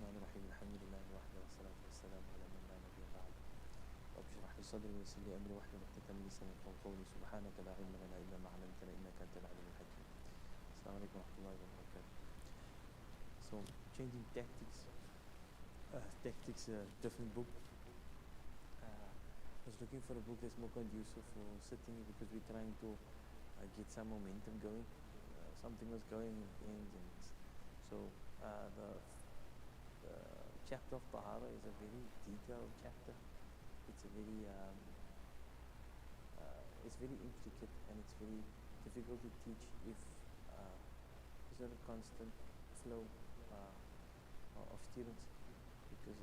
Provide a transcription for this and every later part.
الرحمن الرحيم الحمد لله وحده والصلاة والسلام على من لا نبي بعد رب اشرح لي صدري ويسر لي أمري واحلل عقدة من لساني يفقهوا قولي سبحانك لا علم لنا إلا ما علمتنا إنك أنت العليم الحكيم. السلام عليكم ورحمة الله وبركاته. So changing tactics, different book. I was looking for a book that's more conducive for sitting because we're trying to get some momentum going. Something was going in the end, and so the chapter of Tahara is a very detailed chapter. It's a very it's very intricate and it's very difficult to teach if there's not a constant flow of students, because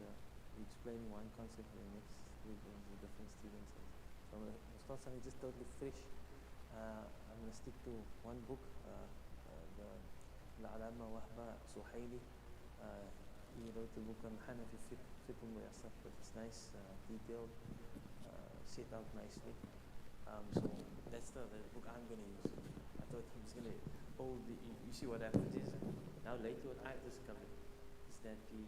we explain one concept and the next week to different students. And so I'm going to start something just totally fresh. I'm going to stick to one book, the Alama Wahba Suhaili. He wrote a book on Hanafi Fiqh Muyassar, but it's nice, detailed, set out nicely. So that's the book I'm going to use. I thought he was going to hold the, you see what happens is, now later what I've discovered is that the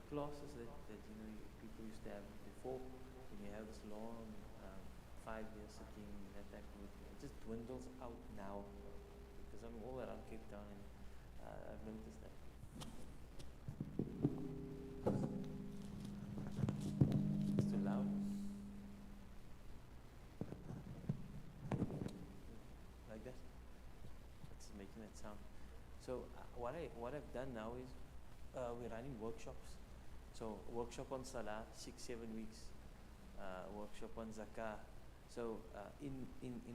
classes that people used to have before, when you have this long 5 years sitting, that type of thing, it just dwindles out now, because I'm all around Cape Town and I've noticed that. It's too loud. Like that? It's making that sound. So what I've done now is we're running workshops. So workshop on Salah, 6-7 weeks. Workshop on Zakah. So in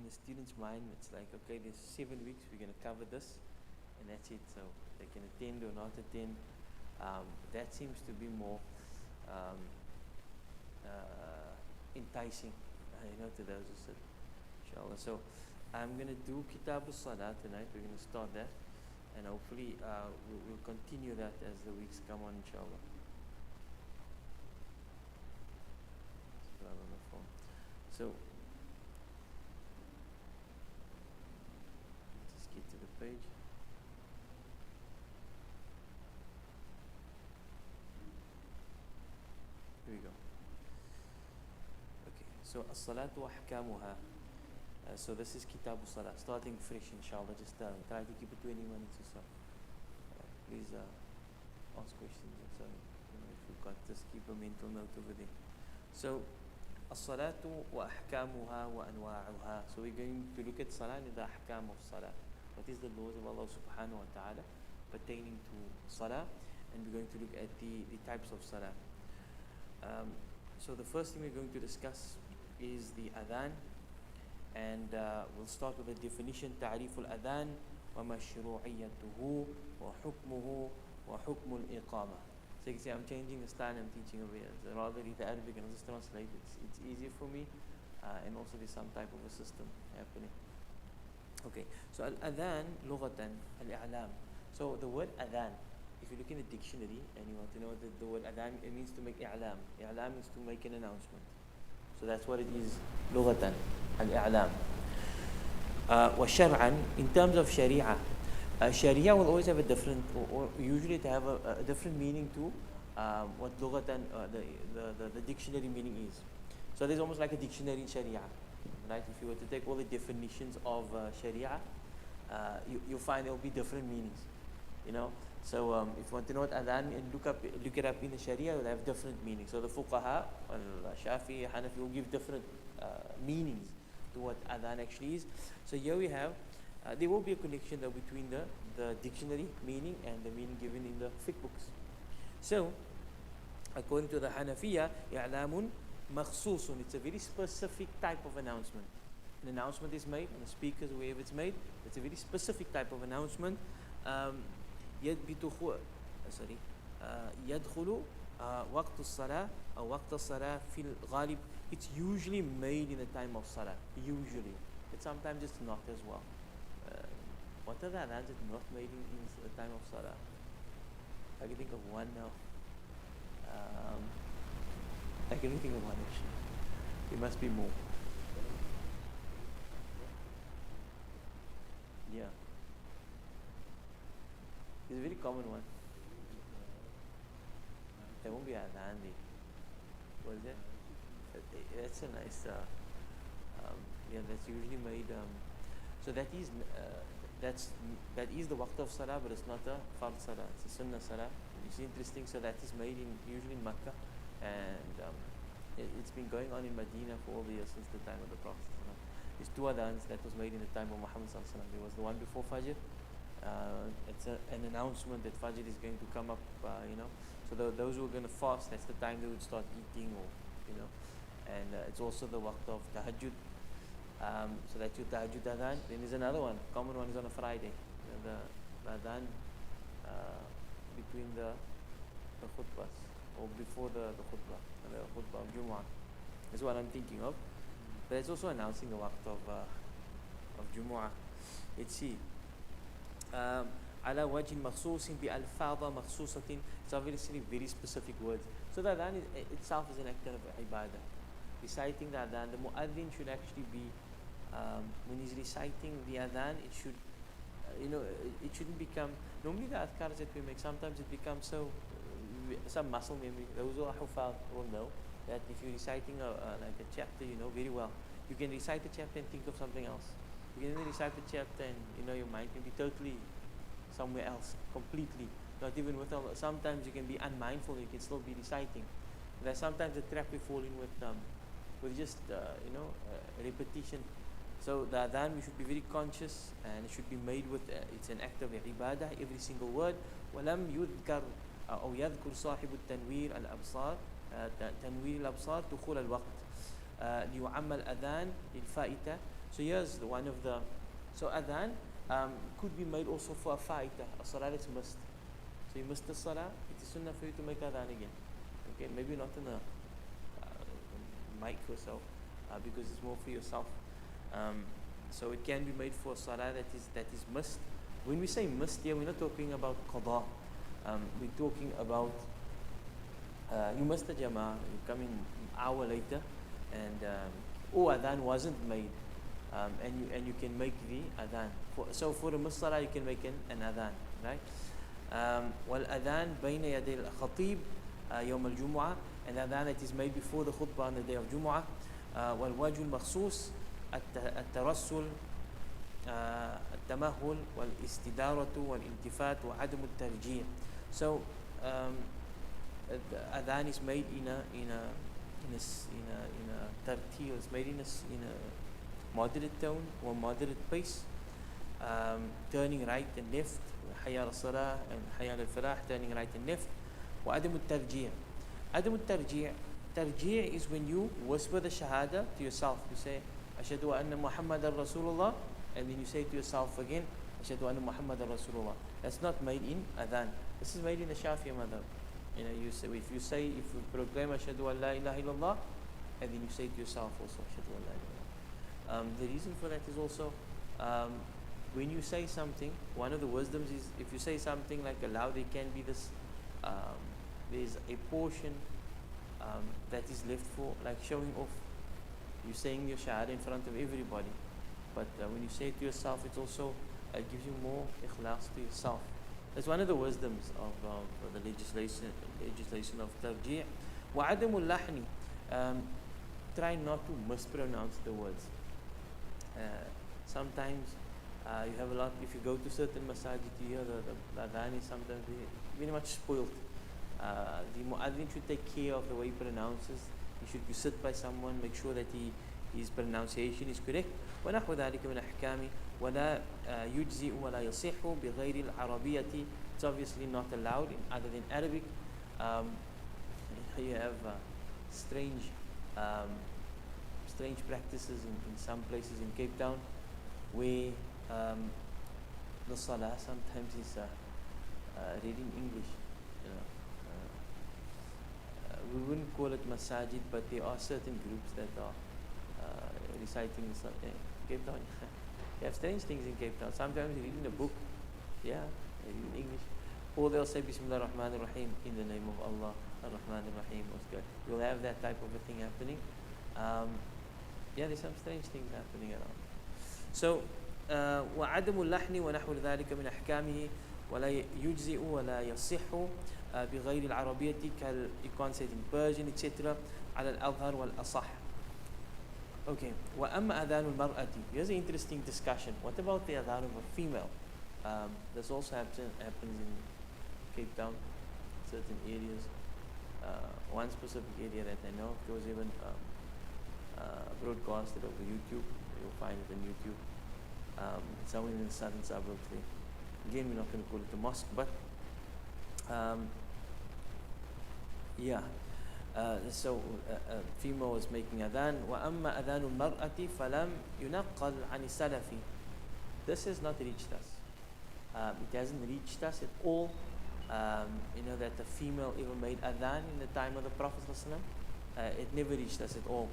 the student's mind, it's like, okay, there's 7 weeks, we're going to cover this, and that's it. So they can attend or not attend. That seems to be more enticing, to those who sit, inshallah. So I'm going to do Kitab al-Salah tonight. We're going to start that, and hopefully we'll continue that as the weeks come on, inshallah. On the phone. So let's just get to the page. Here we go. Okay, so as-salatu wa ahkamuha. So this is Kitab al-Salah, starting fresh, inshallah. Just try to keep it 20 minutes or so. Please ask questions and so if you've got, just keep a mental note over there. So as-salatu wa ahkamuha wa anwa'uha. So we're going to look at salah and the ahkam of salah. What is the laws of Allah subhanahu wa ta'ala pertaining to salah, and we're going to look at the types of salah. So the first thing we're going to discuss is the adhan, and we'll start with the definition. Ta'riful adhan wa mashru'iyyatuhu wa hukmuhu wa hukmul iqama. So you can see I'm changing the style I'm teaching over here. So rather read the Arabic and I'll just translate it. It's easier for me, and also there's some type of a system happening. Okay, so al-adhan lughatan al-i'lam. So the word adhan, if you look in the dictionary and you want to know the word adhan, it means to make i'lam. I'lam means to make an announcement. So that's what it is, lughatan al-i'lam. Wa shar'an, in terms of sharia, sharia will always have a different, or usually to have a different meaning to what lughatan, the dictionary meaning is. So there's almost like a dictionary in sharia, right? If you were to take all the definitions of sharia, you'll find there will be different meanings, So if you want to know what adhan, and look it up in the sharia, it will have different meanings. So the fuqaha, Shafi, Hanafi will give different meanings to what adhan actually is. So here we have, there will be a connection though between the dictionary meaning and the meaning given in the fiqh books. So, according to the Hanafiya, i'lamun makhsusun, it's a very specific type of announcement. An announcement is made, and the speakers, wherever it's made, it's a very specific type of announcement. يدخل وقت الصلاة أو وقت الصلاة في الغالب. It's usually made in the time of salah. Usually, but sometimes it's not as well. What are the adhans that not made in the time of salah? I can think of one now. I can think of one actually. There must be more. Yeah. It's a very common one. There won't be adhan there. What is that? That's a nice, yeah, that's usually made, so that is, that is the waqt of salah, but it's not a fard salah, it's a sunnah salah. It's interesting, so that is made usually in Makkah, and it's been going on in Medina for all the years since the time of the Prophet. There's two adhans that was made in the time of Muhammad sallallahu alaihi wasallam. There was the one before Fajr. It's an announcement that Fajr is going to come up, So those who are going to fast, that's the time they would start eating, or and it's also the waqt of tahajjud. So that's your tahajjud adhan. Then there's another one. Common one is on a Friday. The adhan between the khutbahs, or before the khutbah of Jumu'ah. That's what I'm thinking of. But it's also announcing the waqt of Jumu'ah. Let's see. على وجه مخصوص بألفاظ مخصوصة. It's obviously very specific words. So the adhan itself is an act of ibadah. Reciting the adhan, the muaddin should actually be, when he's reciting the adhan, it should, it shouldn't become, normally the adhkars that we make, sometimes it becomes so, some muscle memory. Those who are hufaz will know that if you're reciting like a chapter, you know very well, you can recite the chapter and think of something else. You can recite the chapter and your mind can be totally somewhere else, completely. Not even with sometimes you can be unmindful, you can still be reciting. There's sometimes a trap we fall in with just repetition. So the adhan, we should be very conscious, and it should be made with it's an act of ibadah, every single word. وَلَمْ يُذْكَرْ أو يذكر صاحب التنوير الأبصار تنوير الأبصار دخول الوقت ليعمل أذان للفائتة. So here's one of the, so adhan could be made also for a faita, a salah that's missed. So you missed the salah, it is sunnah for you to make adhan again. Okay, maybe not in a mic or so, because it's more for yourself. So it can be made for a salah that is missed. When we say missed here, we're not talking about qada. We're talking about you missed the jama'ah, you come in an hour later, and adhan wasn't made, and you can make the adhan. So for a missed salah, you can make an adhan, right? والأذان بين يدي الخطيب يوم الجمعة, and adhan that is made before the khutbah on the day of Jumu'ah. والوجه المخصوص الترسل التمهل والاستدارة والالتفات وعدم الترجيع. So adhan is made in a tartil, it's made in a moderate tone or moderate pace, turning right and left, حي على الصلاة and حي على الفلاح, turning right and left. وعدم الترجيع. عدم الترجيع, tarjih is when you whisper the shahada to yourself. You say أشهد أن محمد رسول الله, and then you say to yourself again أشهد أن محمد رسول الله. That's not made in adhan. This is made in the Shafi'i madhab. You say, if you proclaim أشهد أن لا إله إلا الله, and then you say to yourself also أشهد أن لا إله إلا الله. The reason for that is also when you say something, one of the wisdoms is if you say something like aloud, there can be this there's a portion that is left for like showing off. You're saying your shahada in front of everybody, but when you say it to yourself, it also gives you more ikhlas to yourself. That's one of the wisdoms of the legislation of tarjih. وعدم اللحن, try not to mispronounce the words. Sometimes you have a lot, if you go to certain masajid, you hear the adhan is sometimes very much spoiled. The muaddin should take care of the way he pronounces. He should sit by someone, make sure that his pronunciation is correct. ونحو ذلك من أحكام ولا يجزئ ولا يصح بغير العربية. It's obviously not allowed other than Arabic. You have strange practices in some places in Cape Town, where the salah sometimes is read in English. We wouldn't call it masajid, but there are certain groups that are reciting in Cape Town. You have strange things in Cape Town. Sometimes you read in a book, they read in English, or they'll say Bismillah ar-Rahman ar-Rahim, in the name of Allah, ar-Rahman ar-Rahim. You'll have that type of a thing happening. There's some strange things happening around. So وعدم اللحن ونحو ذلك من أحكامه ولا يجزئ ولا يصح بغير العربية you can't say it in Persian etc. على الأظهر والأصح. Okay, وأما أذان المرأة, here's an interesting discussion. What about the adhan of a female? This also happens in Cape Town, certain areas. One specific area that I know, it was even broadcasted over YouTube. You'll find it on YouTube. Somewhere in the southern suburbs there. Again, we're not going to call it a mosque, but yeah. So female was making adhan. وَأَمَّا أَذَانُ الْمَرْأَةِ فَلَمْ يُنَقَّلْ عَنِ السَّلَفِ. This has not reached us. It hasn't reached us at all. That the female ever made adhan in the time of the Prophet ﷺ. It never reached us at all.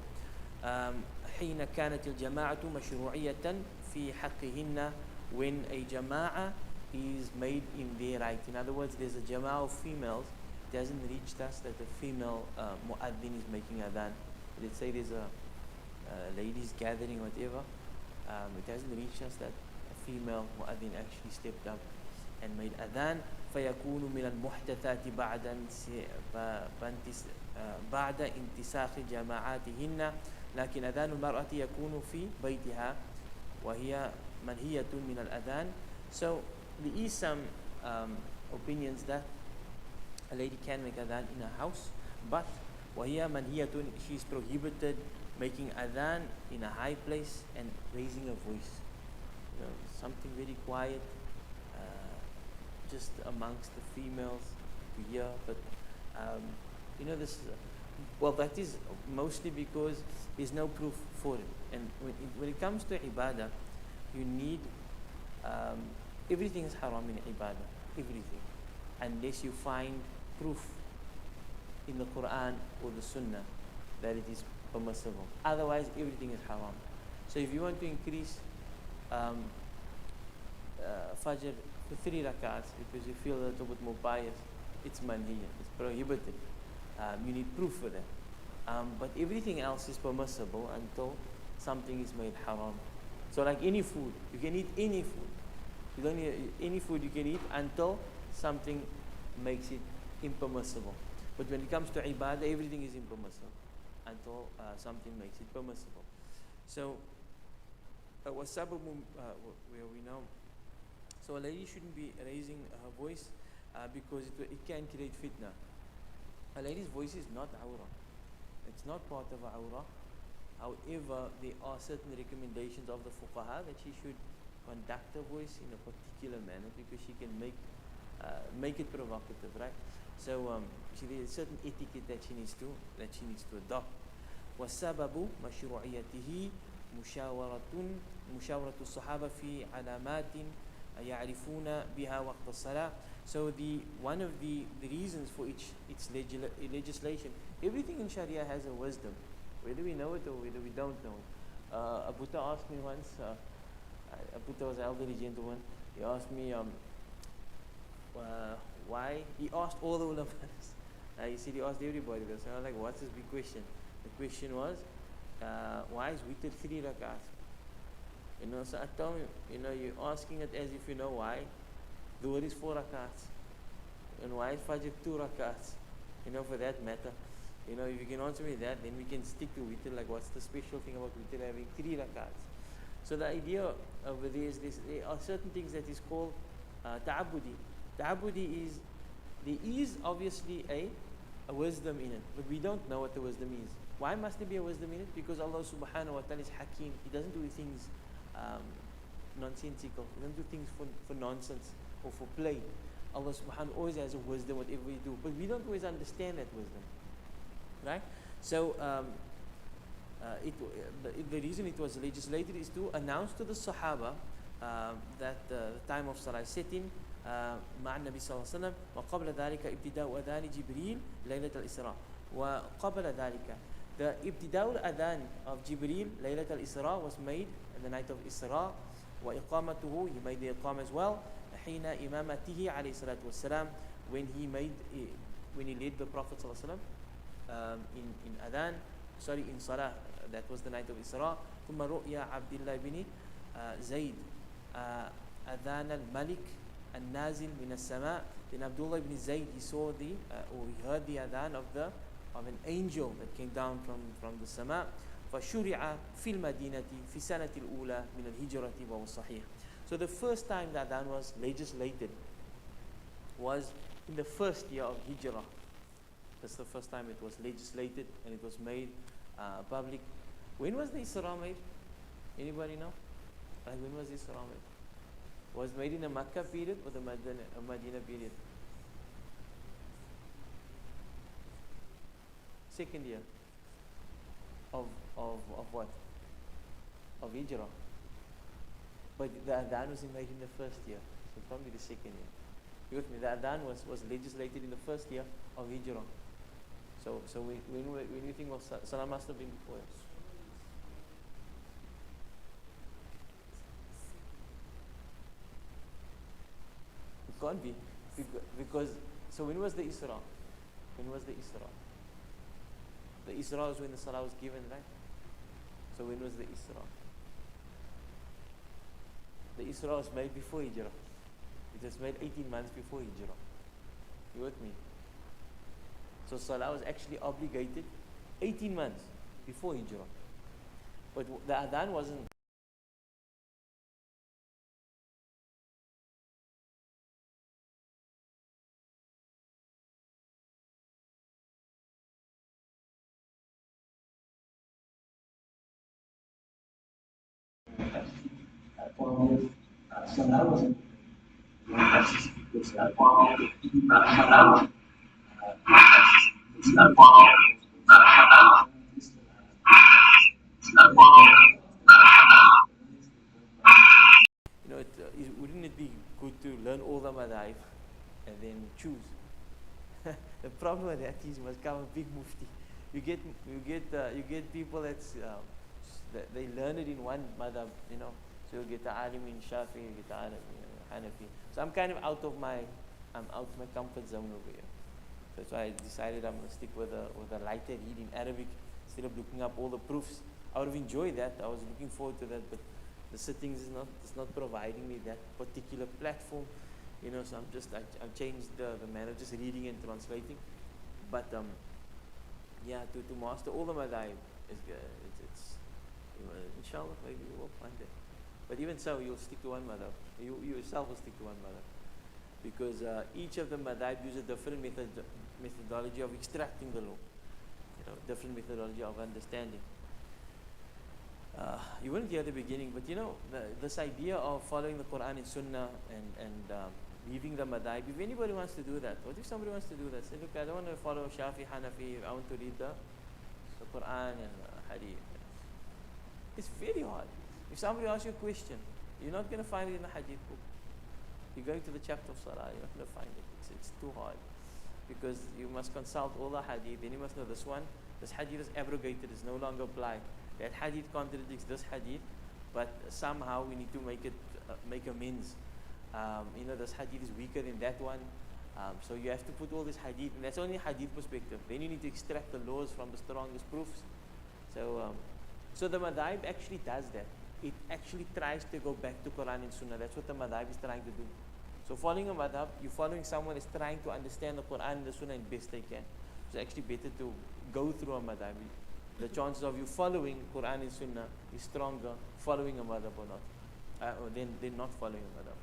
حين كانت الجماعة مشروعية في حقهن, when a jama'ah is made in their right. In other words, there's a jama'ah of females. It hasn't reached us that the female mu'adhin is making adhan. Let's say there's a ladies gathering, whatever. It hasn't reached us that a female mu'adhin actually stepped up and made adhan. فيكون من المحدثات بعد انتساخ جماعاتهن. لكن أذان المرأة يكون في بيتها وهي منهية من الأذان. So there is some opinions that a lady can make adhan in her house, but وهي منهية, she is prohibited making adhan in a high place and raising her voice. Something very quiet, just amongst the females to hear. But this. Well, that is mostly because there's no proof for it. And when it comes to ibadah, you need everything is haram in ibadah, everything, unless you find proof in the Quran or the Sunnah that it is permissible. Otherwise, everything is haram. So if you want to increase Fajr for 3 rakats because you feel a little bit more pious, it's manhiya, it's prohibited. You need proof for that. But everything else is permissible until something is made haram. So like any food, you can eat any food. You don't need any food you can eat until something makes it impermissible. But when it comes to ibadah, everything is impermissible until something makes it permissible. So, وَالسَّبَبُ where we know. So a lady shouldn't be raising her voice because it can create fitna. A lady's voice is not awrah. It's not part of awrah. However, there are certain recommendations of the fuqaha that she should conduct her voice in a particular manner because she can make it provocative, right? So there's certain etiquette that she needs to adopt. وَالسَّبَبُ مَشْرُوعِيَّتِهِ مشاورة الصحابة في علامات يعرفون بها وقت الصلاة. So one of the reasons for its legislation, everything in Sharia has a wisdom, whether we know it or whether we don't know it. Abuta asked me once, Abuta was an elderly gentleman, he asked me why, he asked all the ulamas, he said he asked everybody this, and I was like, what's this big question? The question was, why is witr 3 rakats? So I told him, you're asking it as if you know why. Dhuhr is 4 rakats. And why is Fajr 2 rakats? For that matter. If you can answer me that, then we can stick to witr. Like, what's the special thing about witr having 3 rakats? So the idea over there is this: there are certain things that is called ta'abudi. Ta'abudi is, there is obviously a wisdom in it, but we don't know what the wisdom is. Why must there be a wisdom in it? Because Allah subhanahu wa ta'ala is hakim. He doesn't do things nonsensical. He doesn't do things for nonsense or for play. Allah subhanahu always has a wisdom whatever we do, but we don't always understand that wisdom, right? So the reason it was legislated is to announce to the Sahaba that the time of Salah is set in مع النبي صلى الله عليه وسلم. وقبل ذلك ابتداء أذان جبريل ليلة الإسراء. وقبل ذلك, the ابتداء الأذان of Jibreel ليلة الإسراء was made in the night of Isra. وإقامته, he made the Iqam as well. حين إمامته عليه الصلاة والسلام, when he led the Prophet صلى الله عليه وسلم in Adhan, in Salah, that was the night of Isra. ثم رؤيا عبد الله بن زيد أذان الملك النازل من السماء. Then Abdullah ibn Zayd, he saw or he heard the adhan of an angel that came down from the sama. فشرع في المدينة في سنة الأولى من الهجرة وهو صحيح. So the first time the adhan was legislated was in the first year of Hijrah. That's the first time it was legislated and it was made public. When was the Isra made? Anybody know? Like when was the Isra made? Was it made in the Makkah period or the Medina period? Second year of what? Of Hijrah. But the adhan was made in the first year, so probably the second year. You with me? The adhan was legislated in the first year of Hijrah. So when you think of Salah must have been before. It can't be because so when was the Isra? When was the Isra? The Isra was when the Salah was given, right? So when was the Isra? The Isra was made before Hijrah. It was made 18 months before Hijrah. You with me? So Salah was actually obligated 18 months before Hijrah. But the adhan wasn't. Wouldn't it be good to learn all the madhaib and then choose? The problem with that is you must come a big mufti. You get people that they learn it in one madhab, So you'll get the alim in Shafi, you get the alim in Hanafi. So I'm kind of out of my comfort zone over here. So that's why I decided I'm going to stick with a lighter read in Arabic instead of looking up all the proofs. I would have enjoyed that. I was looking forward to that, but the sittings is not providing me that particular platform. So I've changed the manner of just reading and translating. But to master all the madhaib is good. It's inshallah maybe we will find it. But even so, you'll stick to one madhab. You yourself will stick to one madhab. Because each of the madhab uses a different methodology of extracting the law. Different methodology of understanding. You wouldn't hear the beginning, but this idea of following the Quran and Sunnah and leaving the madhab, if anybody wants to do that, what if somebody wants to do that? Say, look, I don't want to follow Shafi, Hanafi, I want to read the Quran and Hadith. It's very hard. If somebody asks you a question, you're not going to find it in the Hadith book. You're going to the chapter of Salah, you're not going to find it. It's too hard. Because you must consult all the Hadith, then you must know this Hadith is abrogated, is no longer applied. That Hadith contradicts this Hadith, but somehow we need to make amends. This Hadith is weaker than that one. So you have to put all this Hadith, and that's only Hadith perspective. Then you need to extract the laws from the strongest proofs. So the madhab actually does that. It actually tries to go back to Quran and Sunnah. That's what the madhab is trying to do. So following a madhab, you're following someone that's trying to understand the Quran and the Sunnah as best they can. It's actually better to go through a madhab. The chances of you following Quran and Sunnah is stronger following a madhab or not, than not following a madhab.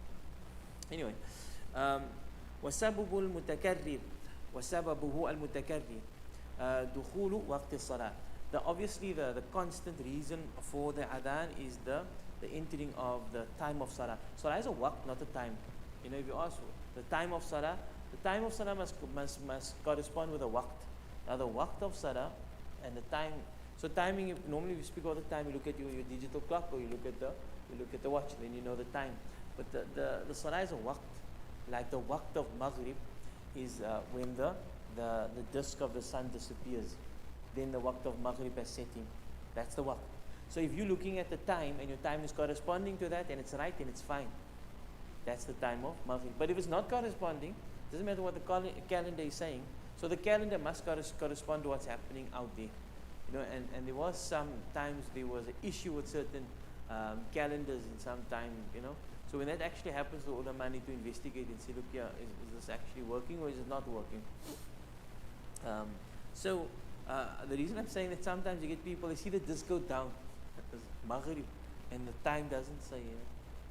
Anyway, وسبب المتكرر وسببه المتكرر دخول وقت الصلاة. Obviously the constant reason for the adhan is the entering of the time of salah. Salah is a waqt, not a time. If you ask the time of salah must correspond with a waqt. Now the waqt of salah and the time. So timing, normally we speak all the time. You look at your digital clock, or you look at the watch, then you know the time. But the salah is a waqt. Like the waqt of maghrib is when the disk of the sun disappears. Then the waqt of maghrib has set in. That's the waqt. So if you're looking at the time and your time is corresponding to that and it's right, then it's fine. That's the time of maghrib. But if it's not corresponding, doesn't matter what the calendar is saying. So the calendar must correspond to what's happening out there. And there was sometimes there was an issue with certain calendars in some time, So So when that actually happens, the ulama need to investigate and say, look, yeah, is this actually working or is it not working? So the reason I'm saying that sometimes you get people, they see the disc go down, it's maghrib, and the time doesn't say,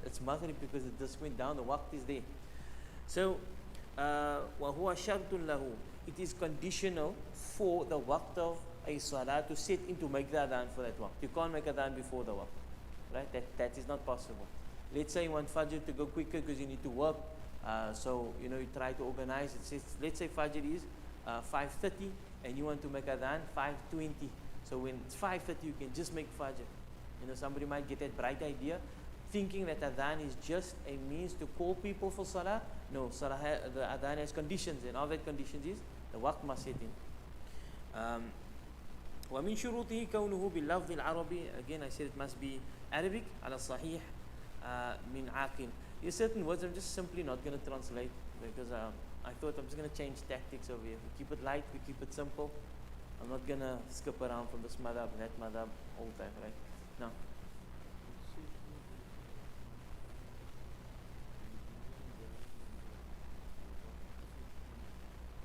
it's maghrib because the disc went down, the waqt is there. So, وَهُوَ شَرْطٌ لَهُ, it is conditional for the waqt of a salah to set in to make the adhan for that waqt. You can't make adhan before the waqt, right? That is not possible. Let's say you want Fajr to go quicker because you need to work, so you try to organize it. Says, let's say Fajr is 5:30 and you want to make adhan 5:20. So when it's 5:30 you can just make Fajr. Somebody might get that bright idea thinking that adhan is just a means to call people for salah. No, salah, the adhan has conditions, and all that conditions is the waqt must set in. ومن شروطه كونه باللفظ العربي, again I said it must be Arabic على الصحيح من عاقل. There's certain words I'm just simply not going to translate because I thought I'm just going to change tactics over here. We keep it light, we keep it simple. I'm not going to skip around from this madhab, that madhab all the time, right? No.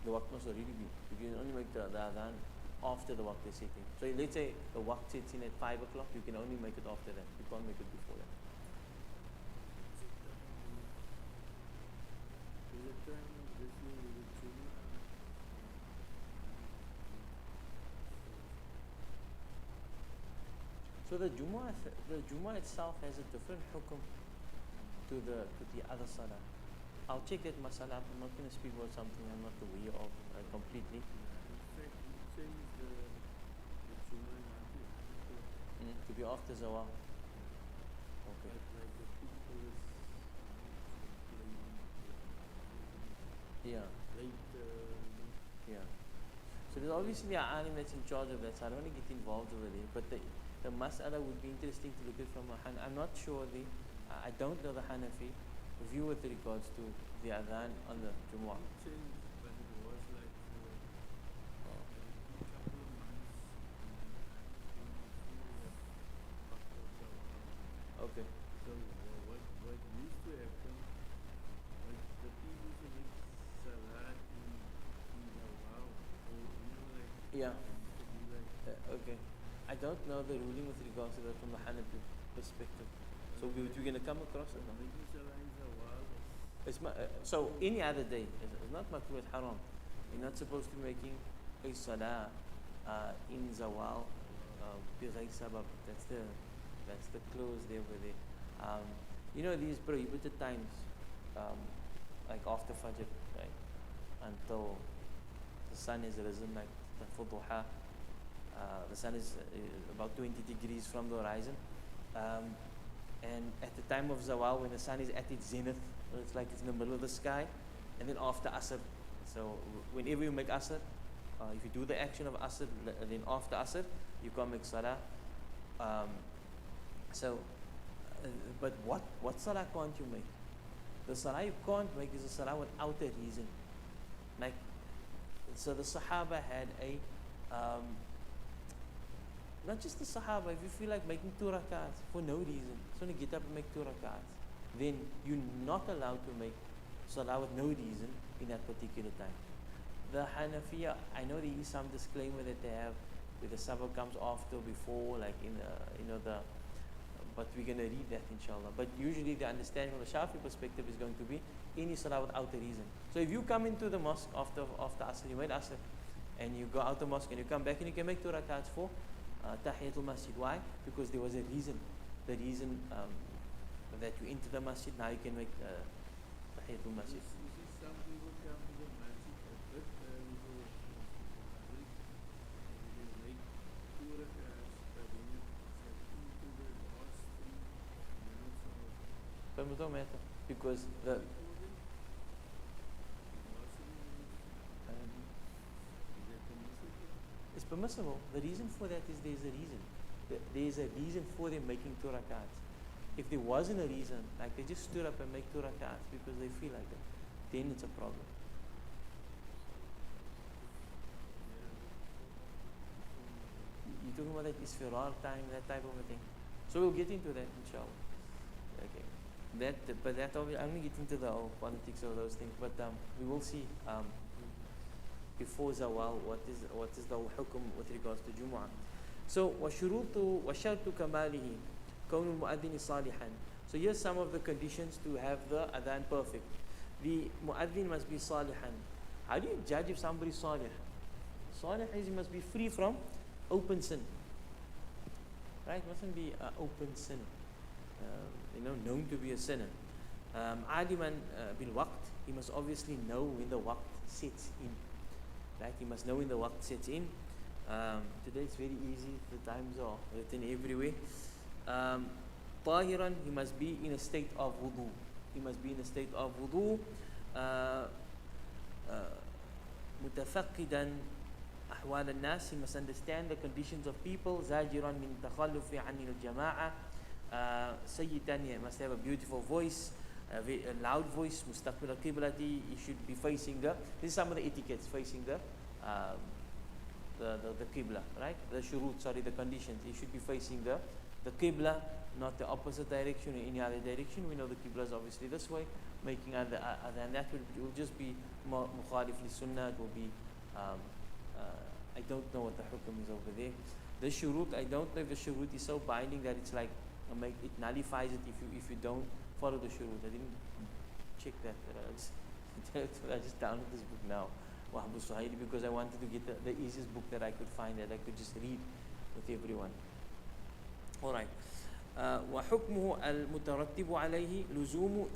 The waqt must already be. You can only make the adhan after the waqt is setting. So let's say the waqt sets in at 5 o'clock, you can only make it after that. You can't make it before that. So the Jummah itself has a different hukum to the other salah. I'll check that masala. I'm not going to speak about something I'm not aware of completely. To be after zawal. Okay. Yeah. Yeah. So there's obviously an alim that's in charge of that, so I don't want to get involved over there. But the mas'ala would be interesting to look at from I'm not sure I don't know the Hanafi view with regards to the adhan on the Jumu'ah. Okay. So what used to happen was the people who make salat in Zawal, or yeah. Okay. I don't know the ruling with regards to that from the Hanafi perspective. So we're going to come across it. So any other day, it's not makruh, it's haram. You're not supposed to be making a salah in zawal بغير sabab. That's the close there over there. These prohibited times, like after Fajr, right, until the sun is risen, like for duha, the sun is about 20 degrees from the horizon. And at the time of zawal, when the sun is at its zenith, it's like it's in the middle of the sky, and then after asr. So whenever you make asr, if you do the action of asr, then after asr, you can't make salah. But what salah can't you make? The salah you can't make is a salah without a reason. Like, so the Sahaba had not just the Sahaba, if you feel like making 2 rakats for no reason, so you get up and make 2 rakats, then you're not allowed to make salah with no reason in that particular time. The Hanafiya, I know there is some disclaimer that they have where the sabr comes after, before, like in but we're going to read that inshallah. But usually the understanding from the Shafi perspective is going to be any salah without a reason. So if you come into the mosque after Asr, you made Asr, and you go out the mosque and you come back and you can make 2 rakats for Tahiyatul Masjid. Why? Because there was a reason. The reason that you enter the masjid, now you can make Tahiyatul Masjid. You see some people come to the masjid a bit early for Maghrib, and they make 2 rakats, but then you set into the last 3 minutes of But it don't matter, because the it's permissible. The reason for that is there's a reason. There's a reason for them making 2 rakats. If there wasn't a reason, like they just stood up and make 2 rakats because they feel like it, then it's a problem. You're talking about that isfirar time, that type of a thing. So we'll get into that inshallah. Okay. But that I'm only getting to the whole politics of those things. But we will see before Zawal what is the hukum with regards to Jumu'ah. So وشرط كماله كون المؤذن صالحا. So here's some of the conditions to have the adhan perfect. The mu'adhin must be salihan. How do you judge if somebody is salih? Salih is he must be free from open sin. Right? Mustn't be open sin. Known to be a sinner. Aliman bil waqt. He must obviously know when the waqt sets in. Right? He must know when the waqt sets in. Today it's very easy. The times are written everywhere. Tahiran, he must be in a state of wudu. He must be in a state of wudu. Mutafaqidan ahwal al-nas, he must understand the conditions of people. Zajiran min takhallufi anil jama'a. Sayyidan, he must have a beautiful voice, a loud voice. Mustaqbil al-qiblati, he should be facing this is some of the etiquettes, facing the qibla, right? The shurut, the conditions. He should be facing the qibla, not the opposite direction or any other direction. We know the qibla is obviously this way. Making other than that will just be mukhalif li sunnah. It will be I don't know what the hukum is over there. The shurut, I don't know if the shurut is so binding that it's like it nullifies it if you don't follow the shurut. I didn't check that. I just downloaded this book now, Wahbu Suhaili, because I wanted to get the easiest book that I could find that I could just read with everyone. All right. وحكمه المترتب عليه لزوم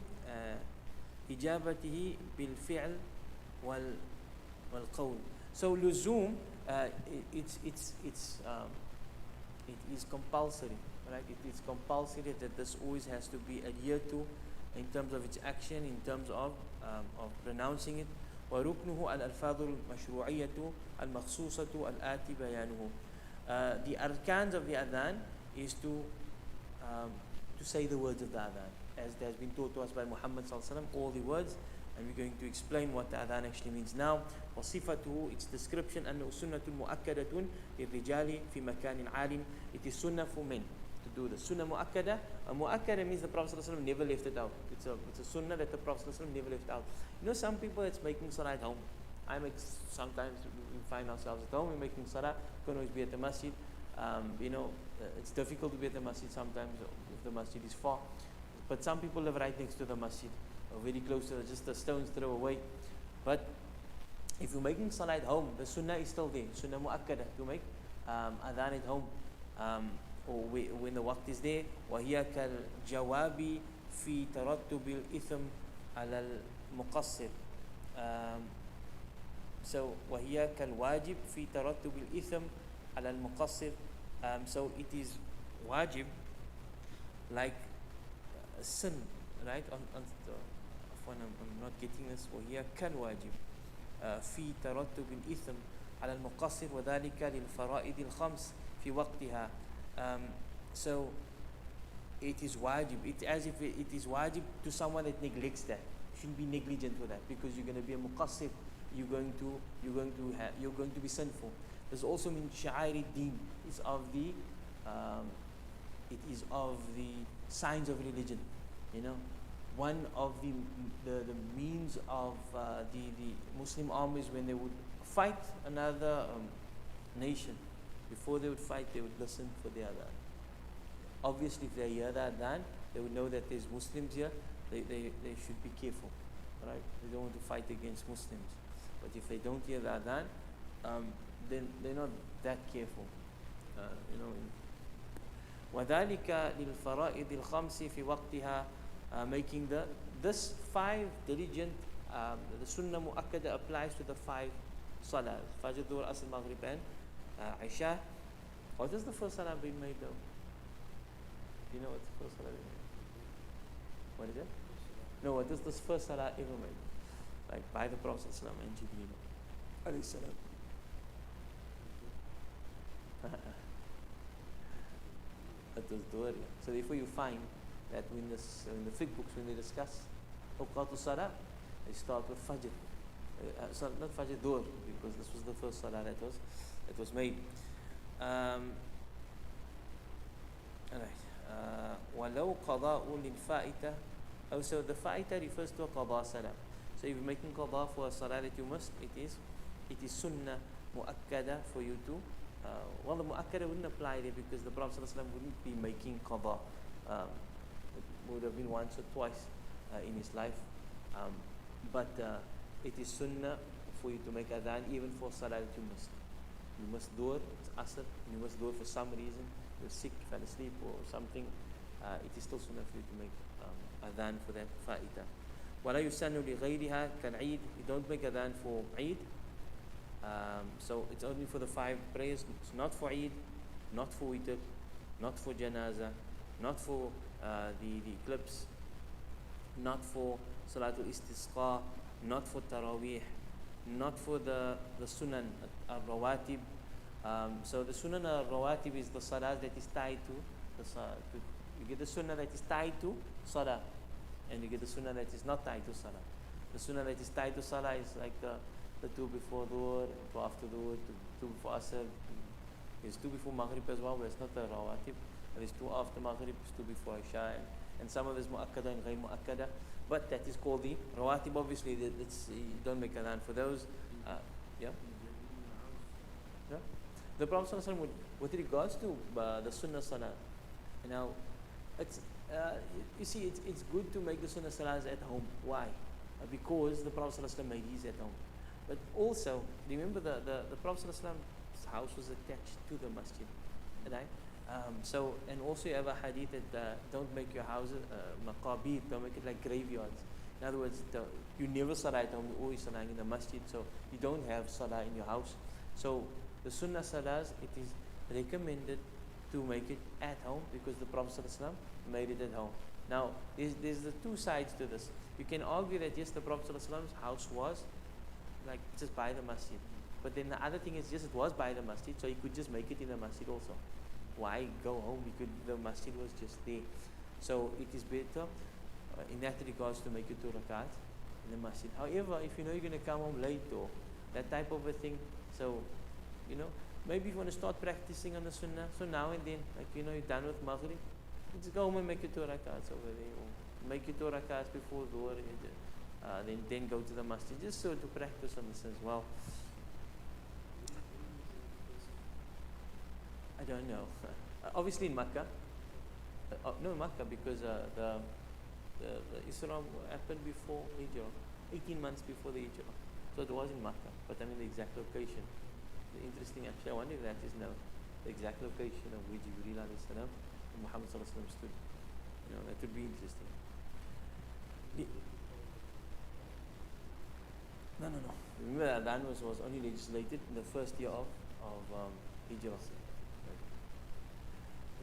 إجابته بالفعل والقول. So لزوم it is compulsory, right? It is compulsory that this always has to be adhered to in terms of its action, in terms of pronouncing it. وركنه الألفاظ المشروعية المخصوصة الآتي بيانه. The arkans of the adhan is to say the words of the adhan, as has been taught to us by Muhammad sallallahu alaihi wasallam, all the words, and we're going to explain what the adhan actually means now. وصفته, its description, أنه سنة مؤكدة للرجال في مكان عال. It is sunnah for men to do this. Sunnah mu'akkada. Mu'akkada means the Prophet sallallahu alaihi wasallam never left it out. It's a sunnah that the Prophet sallallahu alaihi wasallam never left out. Some people that's making salah at home. Sometimes we find ourselves at home, we're making salah, can't always be at the masjid. It's difficult to be at the masjid sometimes if the masjid is far. But some people live right next to the masjid, or very close to just a stone's throw away. But if you're making salah at home, the sunnah is still there. Sunnah mu'akkada, to make adhan at home, or when the waqt is there. وَهِيَ كَالْجَوَابِ فِي تَرَتُّبِ الْإِثْمِ عَلَى الْمُقَصِّرِ. So وَهِيَ كَالْوَاجِبِ فِي تَرَتُّبِ الْإِثْمِ عَلَى الْمُقَصِّرِ. So it is wajib, like a sin, right? I'm not getting this. وهي كالواجب في ترتب الإثم على المقصر وذلك للفرائض الخمس في وقتها. So it is wajib. It's as if it is wajib to someone that neglects that. You shouldn't be negligent for that, because you're going to be a muqassir. You're going to be sinful. There's also min sha'air deen. It is of the signs of religion. One of the means of the Muslim armies, when they would fight another nation, before they would fight, they would listen for the adhan. Obviously, if they hear the adhan, they would know that there's Muslims here. They should be careful, right? They don't want to fight against Muslims. But if they don't hear the adhan, then they're not that careful. وذلك للفرائض الخمس في وقتها, making this 5 diligent, the sunnah mu'akkada applies to the 5 salah: Fajr, Dhuhr, Asr, Maghrib, and Isha. What is the first salah being made though? Do you know what's the first salah being made? What is it? No, what is this first salah ever made? Like by the Prophet ﷺ and Jibreel alayhi salam. That was Dhuhr. So therefore you find that in the fiqh books, when they discuss awqatul salah, they start with Fajr. Not Fajr, Dhuhr, because this was the first salah that was made. Alright. وَلَوْ قَضَاءُ لِلْفَائِتَةِ Also, the fa'ita refers to a qada salah. So if you're making qada for a salah that you missed, it is sunnah mu'akkada for you to, well, the mu'akkada wouldn't apply there because the Prophet ﷺ wouldn't be making qada. It would have been once or twice in his life. But it is sunnah for you to make adhan even for salah that you missed. You must do it, it's asr, and you must do it for some reason. You're sick, fell asleep or something. It is still sunnah for you to make adhan for that fa'ita. وَلَا يُسَنُّ لِغَيْرِهَا كَالْعِيد. You don't make adhan for Eid. So it's only for the 5 prayers. It's not for Eid, not for witr, not for janazah, not for the eclipse, not for Salatul Istisqa, not for Taraweeh, not for the Sunan al-Rawatib. So the Sunan al-Rawatib is the salah that is tied to you get the Sunnah that is tied to salah, and you get the Sunnah that is not tied to salah. The Sunnah that is tied to salah is like the 2 before Dhuhr, 2 after Dhuhr, 2 before Asr. There's 2 before Maghrib as well, but it's not the Rawatib. There's 2 after Maghrib, 2 before Isha, and some of it is mu'akkada and ghayr mu'akkada. But that is called the Rawatib. Obviously, you don't make adhan for those. Yeah? Yeah? The Prophet ﷺ, with regards to the Sunnah Salah, now, it's, you see, it's good to make the Sunnah Salahs at home. Why? Because the Prophet ﷺ made his at home. But also, remember the Prophet ﷺ's house was attached to the masjid. Right? So, and also you have a hadith that don't make your houses maqabir, don't make it like graveyards. In other words, you never salah at home, you always salah in the masjid, so you don't have salah in your house. So the sunnah salahs, it is recommended to make it at home because the Prophet ﷺ made it at home. Now, there's the 2 sides to this. You can argue that yes, the Prophet ﷺ's house was like just by the masjid. But then the other thing is, yes, it was by the masjid, so he could just make it in the masjid also. Why go home? The masjid was just there. So it is better in that regards to make it 2 rakat in the masjid. However, if you know you're going to come home late or that type of a thing, so, you know, maybe if you want to start practicing on the sunnah, so now and then, like, you know, you're done with Maghrib, just go home and make it 2 rakats over there, or make it 2 rakats before Dhuhr, then go to the masjid, just so to practice on this as well. I don't know. Obviously in Makkah. No, Makkah, because the Islam happened before Hijrah, 18 months before the Hijrah. So it was in Makkah, but I mean the exact location. The interesting, actually, I wonder if that is now the exact location of where Jibreel alayhi salam and Muhammad sallallahu alaihi wasallam stood. You know, that would be interesting. No. Remember, Adhan was only legislated in the first year of Hijrah.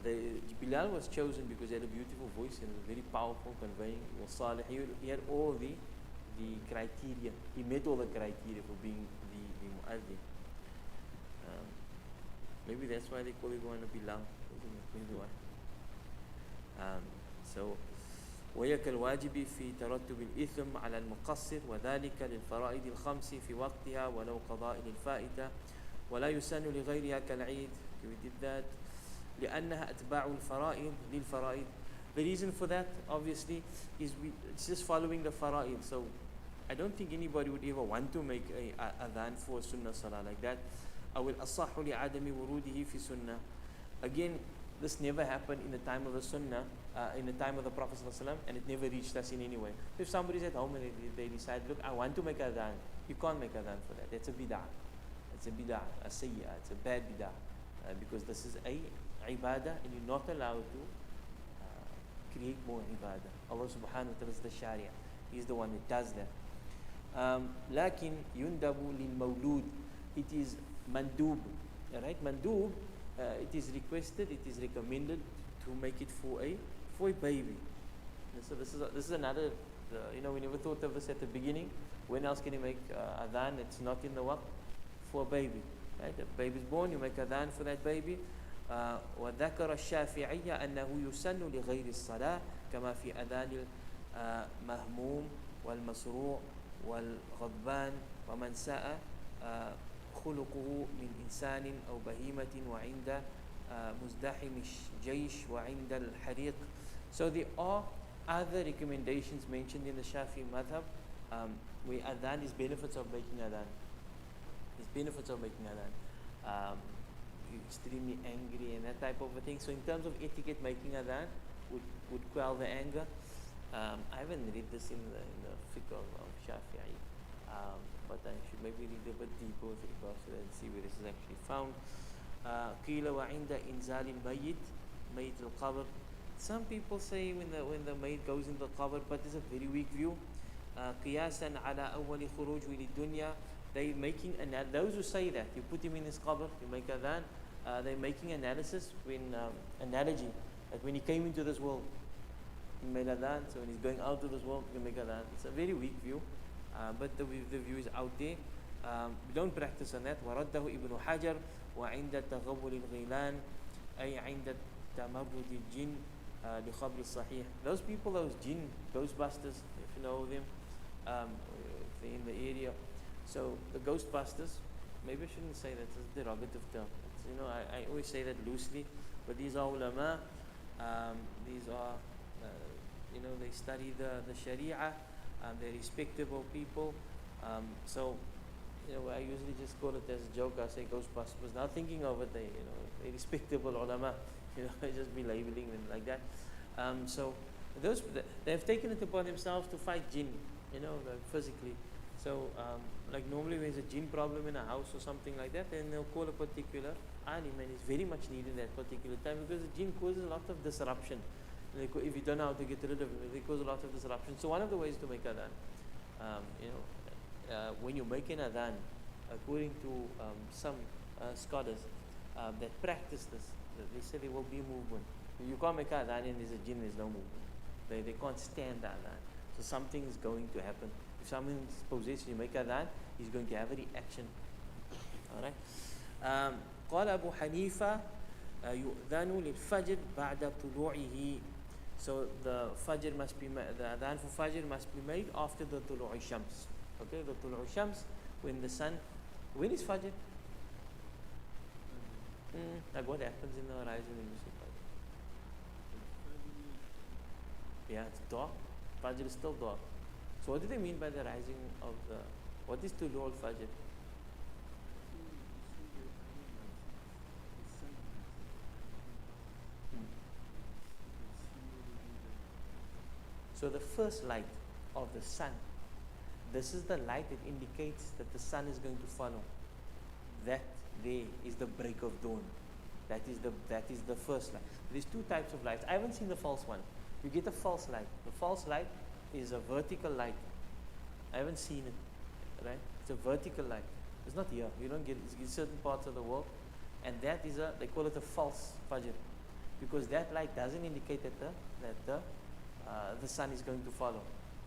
Bilal was chosen because he had a beautiful voice and was very powerful, conveying. He was salih. He had all the criteria. He met all the criteria for being the mu'adhin. Maybe that's why they call everyone a Bilal. Maybe why. So, ويك الواجب في ترتب الإثم على المقصر وذلك للفرائض الخمس في وقتها ولو قضاء للفائتة ولا يسن لغيرها كالعيد. We did that. لأنها أتباع الفرائض للفرائض. The reason for that, obviously, is it's just following the fara'id. So I don't think anybody would ever want to make a adhan for a sunnah salah like that. أو الأصح لعدم وروده في سنة. Again, this never happened in the time of the sunnah, in the time of the Prophet ﷺ, and it never reached us in any way. If somebody's at home and they decide, look, I want to make adhan, you can't make adhan for that. That's a bid'ah. It's a bid'ah, a sayyah, it's a bad bid'ah. Because this is a ibadah and you're not allowed to create more ibadah. Allah subhanahu wa ta'ala is the sharia. He's the one that does that. لكن يندب للمولود. It is mandub. Right? Mandub, it is requested, it is recommended to make it for a baby. So this is another, we never thought of this at the beginning. When else can you make adhan? It's not in the waqt for a baby. Right? The baby's born, you make adhan for that baby. وذكر الشافعية أنه يسن لغير الصلاة كما في أذان المهموم والمسروع والغضبان ومن ساء خلقه من إنسان أو بهيمة وعند مزدحم الجيش وعند الحريق. So there are other recommendations mentioned in the Shafi madhab, where adhan is benefits of making adhan. There's benefits of making adhan. You're extremely angry and that type of a thing. So in terms of etiquette, making adhan would quell the anger. I haven't read this in the fiqh of Shafi'i, but I should maybe read a bit deeper with regards to that and see where this is actually found. قيل وعند إنزال الميت ميت القبر. Some people say when the maid goes in the qabr, but it's a very weak view. قياسا على أول خروج للدنيا. They making those who say that you put him in his qabr, you make adhan. They're making analysis analogy that when he came into this world, he made adhan. So when he's going out of this world, you make adhan. It's a very weak view, but the view is out there. We don't practice on that. ورده ابن حجر وعند تغول الغيلان أي عند تمرد الجن لخبر الصحيح. Those people, those jinn, ghostbusters, if you know them, if they're in the area. So the ghostbusters, maybe I shouldn't say that, it's a derogative term. I always say that loosely, but these are ulama. These are, they study the Sharia. They're respectable people. So I usually just call it as a joke. I say ghostbusters. Now thinking of it, they're respectable ulama. I just be labeling them like that. So those they've taken it upon themselves to fight jinn, like physically. So like normally when there's a jinn problem in a house or something like that, then they'll call a particular alim, and it's very much needed at that particular time because the jinn causes a lot of disruption. If you don't know how to get rid of them, they cause a lot of disruption. So one of the ways to make adhan, when you make an adhan, according to some scholars that practice this, they say there will be movement. You can't make adhan and there's a jinn, there's no movement. They can't stand adhan. So something is going to happen. If someone is possessed, you make adhan, he's going to have a reaction. Alright. قال أبو حنيفة يؤذن للفجر بعد طلوعه. So the fajr must be the adhan for fajr must be made after the tulu'i shams. Okay, the tulu'i shams, when the sun, when is fajr? Like what happens in the horizon when you see fajr? Yeah, it's dark. Fajr is still dark. So what do they mean by the rising of the, what is tulu'ul fajr? So the first light of the sun, this is the light that indicates that the sun is going to follow. That there is the break of dawn. That is the first light. There's two types of lights. I haven't seen the false one. You get a false light. The false light is a vertical light. I haven't seen it, right? It's a vertical light. It's not here. You don't get it. It's in certain parts of the world, and that is they call it a false fajr, because that light doesn't indicate that the sun is going to follow.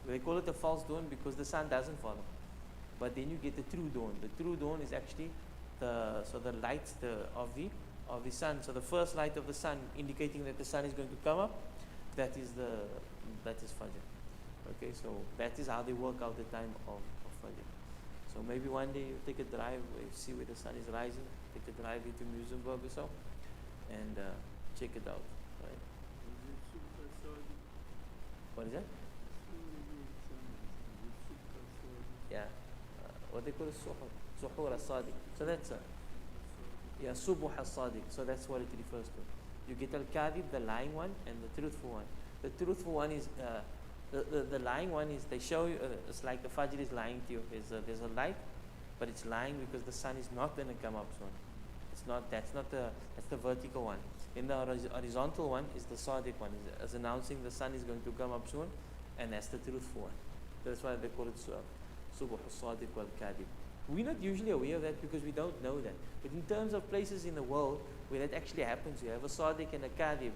They call it a false dawn because the sun doesn't follow. But then you get the true dawn. The true dawn is actually the light of the sun. So the first light of the sun indicating that the sun is going to come up, that is fajr. Okay, so that is how they work out the time of fajr. So maybe one day you take a drive, you see where the sun is rising, take a drive into Musenberg or so, and check it out. Right? What is that? Yeah, what they call it, suhur al-sadiq. So that's subuh al-sadiq. So that's what it refers to. You get al-kadhib, the lying one, and the truthful one. The truthful one is the lying one is they show you. It's like the fajr is lying to you. There's a light, but it's lying because the sun is not going to come up soon. It's not. That's the vertical one. In the horizontal one is the sadiq one. Is announcing the sun is going to come up soon, and that's the truthful one. That's why they call it subuh al-sadiq wal-kadhib. We're not usually aware of that because we don't know that. But in terms of places in the world where that actually happens, you have a sadiq and a kadhib,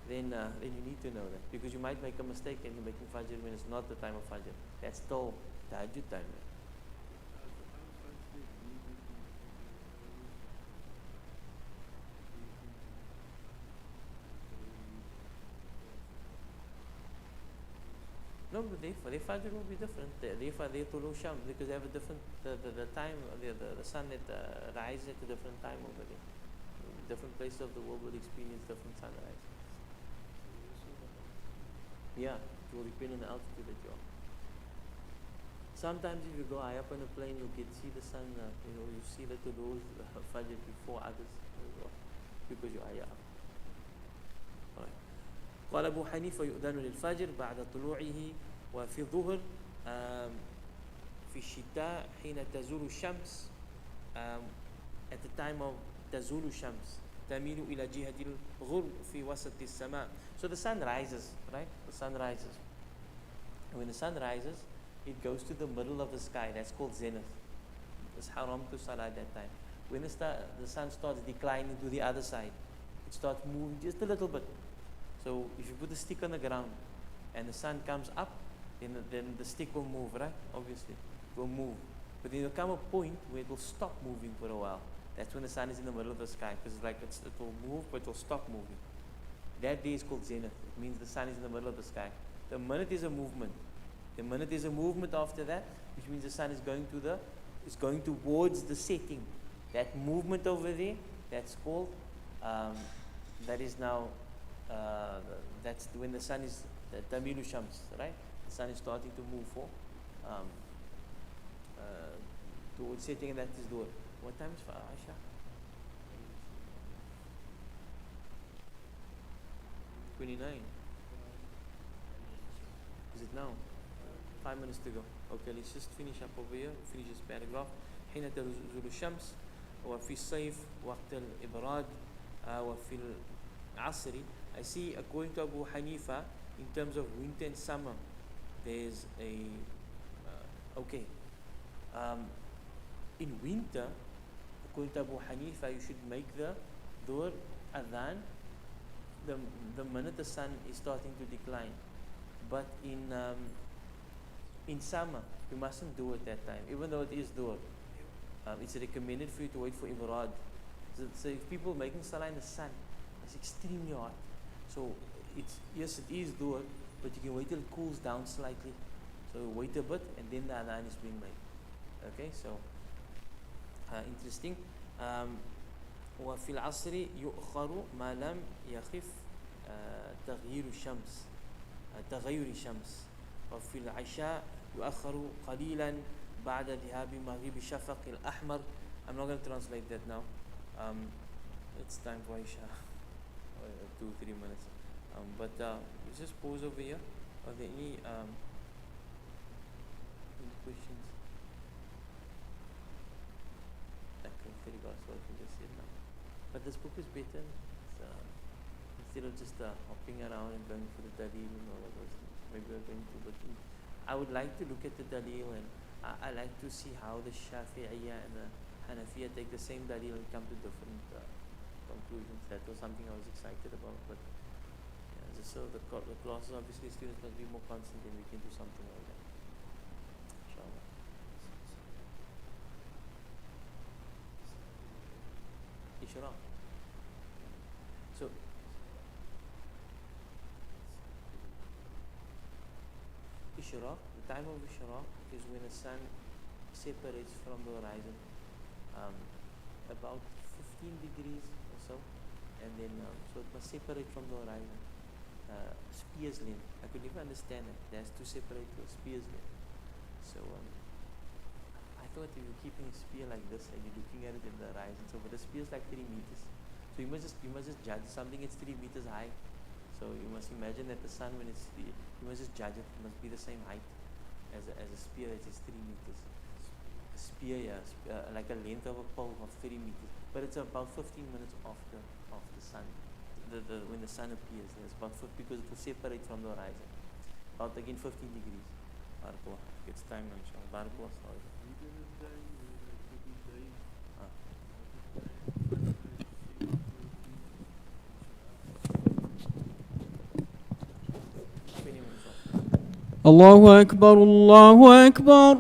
then you need to know that, because you might make a mistake and you're making fajr when it's not the time of fajr. That's still tahajjud time. No, but their fajr will be different. Their tulu sham, because they have a different the time, the sun that rises at a different time over there. Different places of the world will experience different sunrise. Yeah, It will depend on the altitude that you're on. Sometimes if you go high up on a plane, you can see the sun, you see that those Fajr before others as well, because you're higher up. Alright. قال أبو حنيفة يؤذن للفجر بعد طلوعه وفي الظهر في الشتاء حين تزول الشمس at the time of تزول الشمس تميل إلى جهة الغرب في وسط السماء. So the sun rises, right? The sun rises. When the sun rises, it goes to the middle of the sky. That's called zenith. It's haram to salah at that time. When the sun starts declining to the other side, it starts moving just a little bit. So if you put a stick on the ground and the sun comes up, then the stick will move, right? Obviously, it will move. But then there will come a point where it will stop moving for a while. That's when the sun is in the middle of the sky, because it will move, but it will stop moving. That day is called zenith. It means the sun is in the middle of the sky. The minute there's a movement, after that, which means the sun is going towards the setting. That movement over there, that's called, that is now, that's when the sun is Tamilu Shams, right? The sun is starting to move towards setting, and that is Dhuhr. What time is for Aisha? 29. Is it now? 5 minutes to go. Okay, let's just finish up over here. Finish this paragraph. حين تزول الشمس وفي الصيف وقت الإبراد وفي العصر. I see, according to Abu Hanifa, in terms of winter and summer, there's a in winter, according to Abu Hanifa, you should make the Dhuhr adhan the minute the sun is starting to decline. But in summer, you mustn't do it that time, even though it is Dhuhr. It's recommended for you to wait for Ibrad. So if people making salah in the sun, it's extremely hot. So it is Dhuhr, but you can wait till it cools down slightly. So wait a bit, and then the adhan is being made. Okay, so interesting. وفي العصر يؤخر ما لم يخف تغير الشمس وفي العشاء يؤخر قليلا بعد ذهاب مغيب الشفق الأحمر. I'm not going to translate that now. It's time for Isha. 2-3 minutes. But let's just pause over here. Are there any questions? Okay, very good. So I can just say now. But this book is better. Instead of just hopping around and going for the dalil and all of those things. Maybe we're going to, but I would like to look at the dalil, and I like to see how the Shafi'iyya and the Hanafiya take the same dalil and come to different conclusions. That was something I was excited about. But yeah, so the classes, obviously students must be more constant, and we can do something like that. Inshallah. Ishraq. So Ishraq, the time of Ishraq is when the sun separates from the horizon, about 15 degrees or so, and then so it must separate from the horizon. Spear's length. I could never understand it. It has to separate to a spear's length. So I thought if you're keeping a spear like this and you're looking at it in the horizon, so but the spear is like 3 meters. So you must just judge something that's 3 meters high. So you must imagine that the sun, when it's you must just judge it. It must be the same height as a spear that is 3 meters. A spear, like a length of a pole of 3 meters. But it's about 15 minutes after the sun. When the sun appears, it's about 50, because it will separate from the horizon. About again 15 degrees. Barakallah. It's time now, inshallah. Barakallah. الله أكبر الله أكبر.